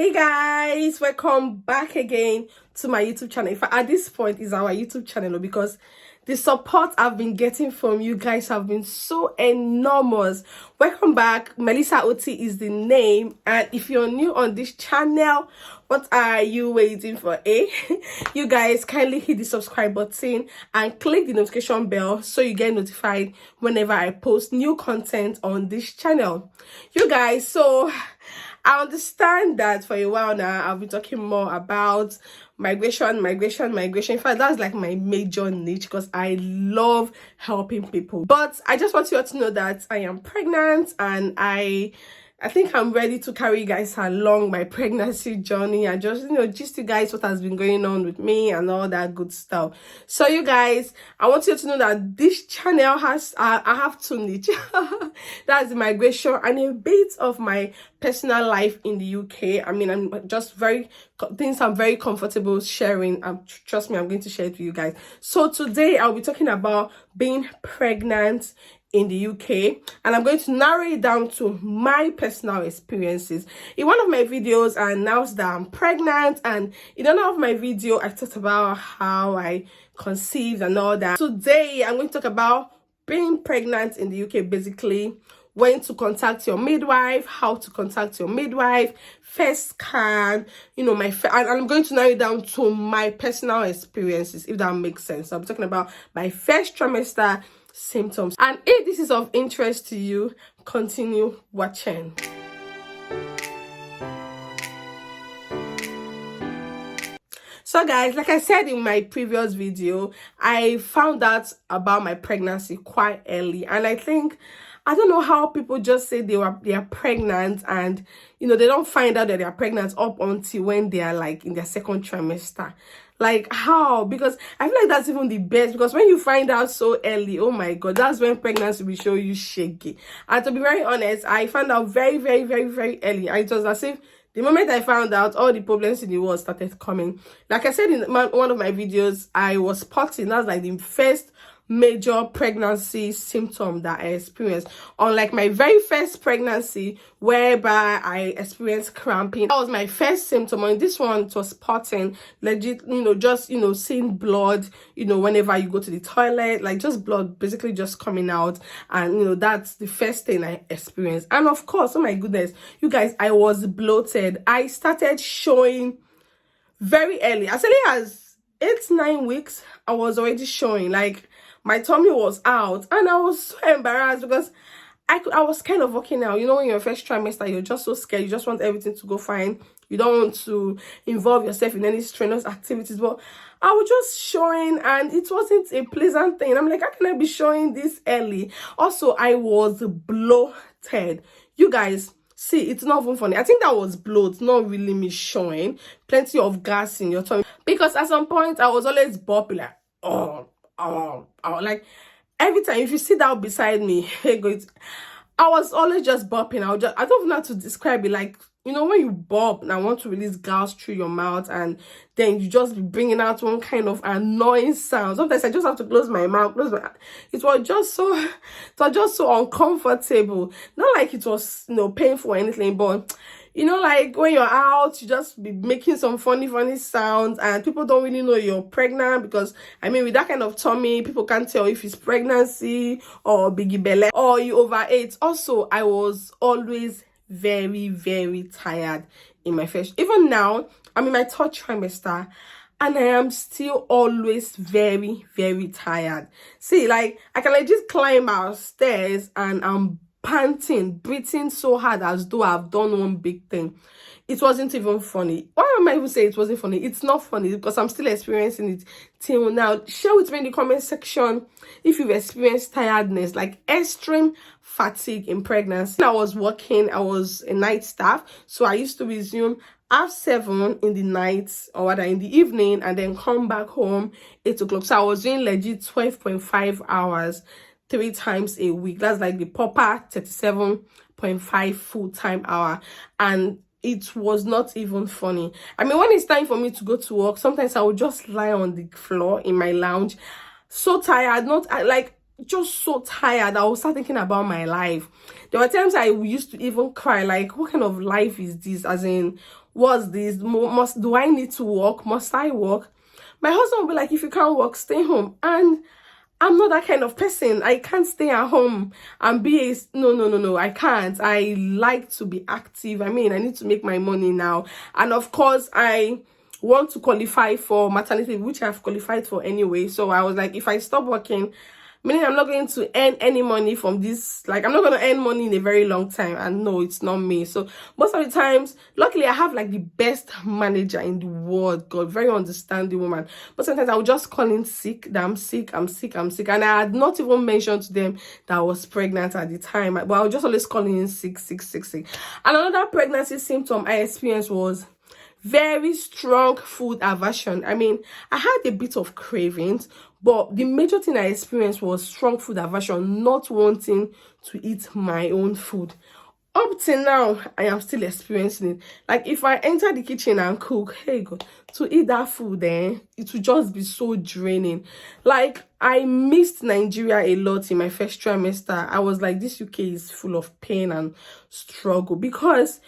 Hey guys, welcome back again to my YouTube channel. In fact, at this point is our YouTube channel because the support I've been getting from you guys have been so enormous. Welcome back. Melissa Oti is the name, and if you're new on this channel, what are you waiting for? You guys kindly hit the subscribe button and click the notification bell so you get notified whenever I post new content on this channel. You guys, so I understand that for a while now I've been talking more about migration. In fact, that's like my major niche because I love helping people. But I just want you all to know that I am pregnant, and I think I'm ready to carry you guys along my pregnancy journey and just, just you guys what has been going on with me and all that good stuff. So you guys, I want you to know that this channel has, I have two niche. That's migration and a bit of my personal life in the UK. I mean, I'm just things I'm very comfortable sharing. Trust me, I'm going to share it with you guys. So today I'll be talking about being pregnant in the UK, and I'm going to narrow it down to my personal experiences. In one of my videos I announced that I'm pregnant, and in another of my video I talked about how I conceived and all that. Today I'm going to talk about being pregnant in the UK, basically when to contact your midwife, how to contact your midwife, first scan, and I'm going to narrow it down to my personal experiences, if that makes sense. So I'm talking about my first trimester symptoms, and if this is of interest to you, continue watching. So guys, like I said in my previous video, I found out about my pregnancy quite early, and I don't know how people just say they are pregnant, and they don't find out that they are pregnant up until when they are like in their second trimester. Like how? Because I feel like that's even the best, because when you find out so early, oh my god, that's when pregnancy will show you shaky. And to be very honest, I found out very early. It was as if the moment I found out, all the problems in the world started coming. Like I said in one of my videos, I was spotting. That's like the first major pregnancy symptom that I experienced. Unlike my very first pregnancy, whereby I experienced cramping, that was my first symptom. And this one, it was spotting, legit, just seeing blood, whenever you go to the toilet, like just blood basically just coming out. And that's the first thing I experienced. And of course, oh my goodness, you guys, I was bloated. I started showing very early, as early as 8-9 weeks. I was already showing, like my tummy was out, and I was so embarrassed because I was kind of working out. When you're first trimester, you're just so scared. You just want everything to go fine. You don't want to involve yourself in any strenuous activities. But I was just showing, and it wasn't a pleasant thing. I'm like, how can I be showing this early? Also, I was bloated. You guys, see, it's not even funny. I think that was bloat, not really me showing. Plenty of gas in your tummy. Because at some point, I was always burping like, like every time if you sit down beside me, I was always just burping. I don't even know how to describe it. Like, when you burp and I want to release gas through your mouth, and then you just be bringing out one kind of annoying sound. Sometimes I just have to close my mouth, it was just so uncomfortable. Not like it was painful or anything, but like when you're out, you just be making some funny sounds, and people don't really know you're pregnant, because I mean, with that kind of tummy, people can't tell if it's pregnancy or biggie belly or you overate. Also, I was always very tired in my first. Even now, I'm in my third trimester, and I am still always very tired. See, like I can just climb our stairs and I'm panting, breathing so hard as though I've done one big thing. It wasn't even funny. Why am I even saying it wasn't funny? It's not funny because I'm still experiencing it till now. Share with me in the comment section if you've experienced tiredness, like extreme fatigue in pregnancy. I was working, I was a night staff, so I used to resume half 7 in the night, or rather in the evening, and then come back home 8 o'clock. So I was doing legit 12.5 hours 3 times a week. That's like the proper 37.5 full-time hour, and it was not even funny. I mean, when it's time for me to go to work, sometimes I would just lie on the floor in my lounge, so tired, just so tired. I would start thinking about my life. There were times I used to even cry, like, what kind of life is this? As in, what's this? Do I need to work? Must I work? My husband will be like, if you can't work, stay home. And I'm not that kind of person. I can't stay at home and be a no. I can't. I like to be active. I mean, I need to make my money now. And of course, I want to qualify for maternity, which I've qualified for anyway. So I was like, if I stop working, meaning I'm not going to earn any money from this. Like, I'm not going to earn money in a very long time. And no, it's not me. So most of the times, luckily, I have like the best manager in the world. God, very understanding woman. But sometimes I would just call in sick, that I'm sick. And I had not even mentioned to them that I was pregnant at the time. But I would just always call in sick. And another pregnancy symptom I experienced was very strong food aversion. I mean, I had a bit of cravings, but the major thing I experienced was strong food aversion, not wanting to eat my own food. Up till now, I am still experiencing it. Like, if I enter the kitchen and cook, hey God, to eat that food, it will just be so draining. Like, I missed Nigeria a lot in my first trimester. I was like, this UK is full of pain and struggle, because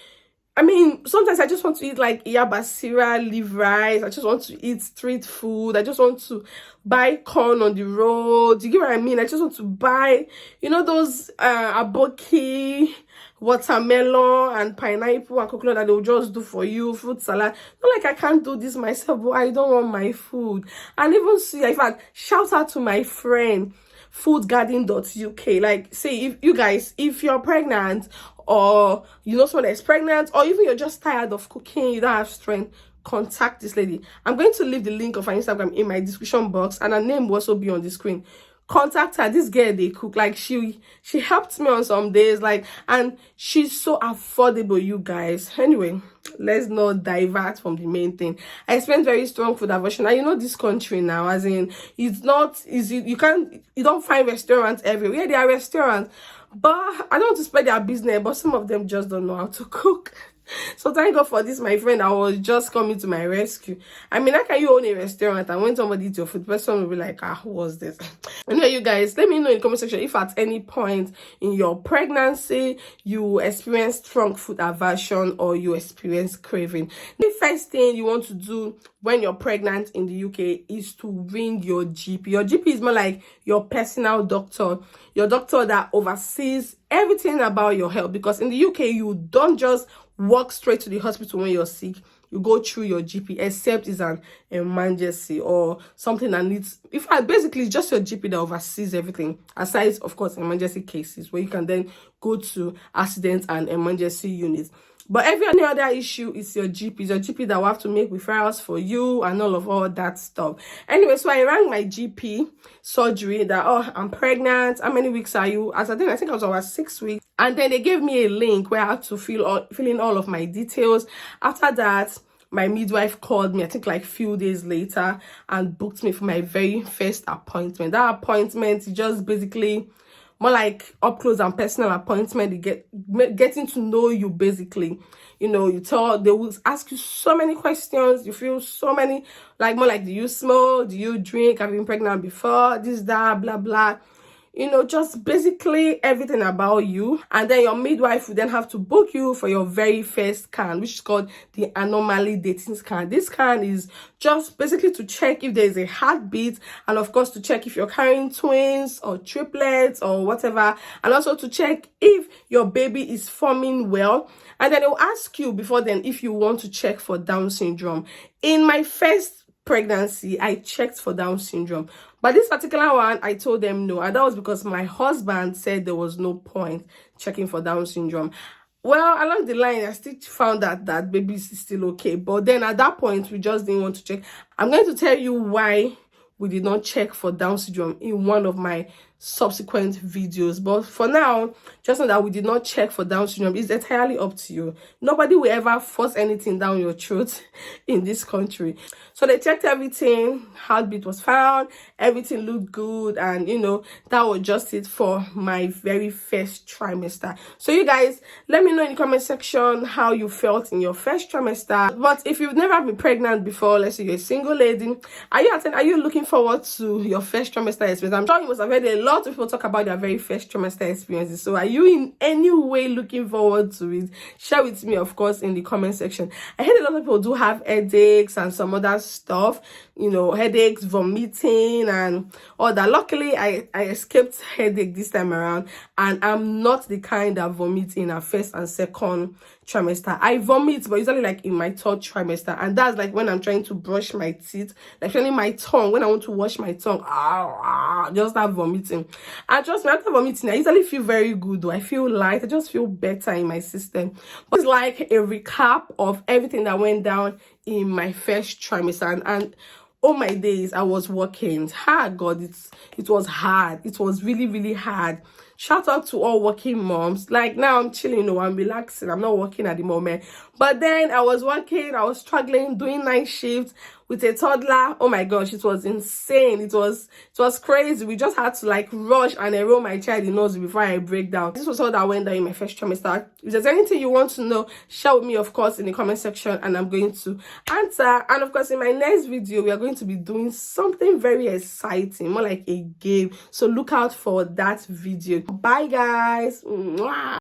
I mean, sometimes I just want to eat like yabasira, leaf rice. I just want to eat street food. I just want to buy corn on the road. You get what I mean? I just want to buy, those aboki, watermelon and pineapple and coconut that they'll just do for you, fruit salad. Not like I can't do this myself, but I don't want my food. And even see, in fact, shout out to my friend foodgarden.uk. Like, say, if you guys, if you're pregnant, or you know someone that's pregnant, or even you're just tired of cooking, you don't have strength, contact this lady. I'm going to leave the link of her Instagram in my description box, and her name will also be on the screen. Contact her. This girl, they cook. Like, she helped me on some days, like, and she's so affordable, you guys. Anyway, let's not divert from the main thing. I experienced very strong food aversion. And this country now, as in, it's not easy. You don't find restaurants everywhere. Yeah, there are restaurants, but I don't want to spread their business, but some of them just don't know how to cook. So thank God for this, my friend. I was just coming to my rescue. I mean, how can you own a restaurant and when somebody eats your food, person will be like, who was this? Anyway, you guys, let me know in the comment section if at any point in your pregnancy you experience strong food aversion or you experience craving. The first thing you want to do when you're pregnant in the UK is to ring your GP. Your GP is more like your personal doctor, your doctor that oversees everything about your health, because in the UK you don't just walk straight to the hospital when you're sick. You go through your GP, except it's an emergency or something that needs, in fact, basically it's just your GP that oversees everything, aside, of course, emergency cases where you can then go to accident and emergency units. But any other issue is your GP. It's your GP that will have to make referrals for you and all that stuff. Anyway, so I rang my GP surgery that, I'm pregnant. How many weeks are you? I think I was over 6 weeks. And then they gave me a link where I had to fill in all of my details. After that, my midwife called me, I think like few days later, and booked me for my very first appointment. That appointment is just basically more like up close and personal appointment. Getting to know you, basically. They will ask you so many questions. You feel so many, like more like, do you smoke? Do you drink? Have you been pregnant before? This, that, blah, blah. Just basically everything about you. And then your midwife will then have to book you for your very first scan, which is called the Anomaly dating scan. This scan is just basically to check if there is a heartbeat, and of course to check if you're carrying twins or triplets or whatever, and also to check if your baby is forming well. And then they'll ask you before then if you want to check for Down syndrome. In my first pregnancy, I checked for Down syndrome, but this particular one, I told them no, and that was because my husband said there was no point checking for Down syndrome. Well, along the line, I still found out that baby is still okay, but then at that point, we just didn't want to check. I'm going to tell you why we did not check for Down syndrome in one of my subsequent videos, but for now, just know that we did not check for Down syndrome. It's entirely up to you. Nobody will ever force anything down your throat in this country. So they checked everything, heartbeat was found, everything looked good, and that was just it for my very first trimester. So you guys, let me know in the comment section how you felt in your first trimester. But if you've never been pregnant before, let's say you're a single lady, are you looking forward to your first trimester experience? I'm sure you must have heard a lot lot of people talk about their very first trimester experiences. So are you in any way looking forward to it? Share with me, of course, in the comment section. I heard a lot of people do have headaches and some other stuff, you know, headaches, vomiting and all that. Luckily, I escaped headache this time around, and I'm not the kind that vomit in a first and second trimester. I vomit, but usually like in my third trimester, and that's like when I'm trying to brush my teeth, like feeling my tongue, when I want to wash my tongue, just start vomiting. And trust me, after vomiting, I usually feel very good though. I feel light, I just feel better in my system. But it's like a recap of everything that went down in my first trimester, and oh my days, I was working hard. God, it was hard. It was really, really hard. Shout out to all working moms. Like now I'm chilling, you know, I'm relaxing, I'm not working at the moment, but then I was working, I was struggling, doing night shifts with a toddler. Oh my gosh, it was insane. It was crazy. We just had to like rush and enroll my child in nursery before I break down. This was all that went down in my first trimester. If there's anything you want to know, share with me, of course, in the comment section, and I'm going to answer. And of course, in my next video, we are going to be doing something very exciting, more like a game, so look out for that video. Bye guys. Mwah.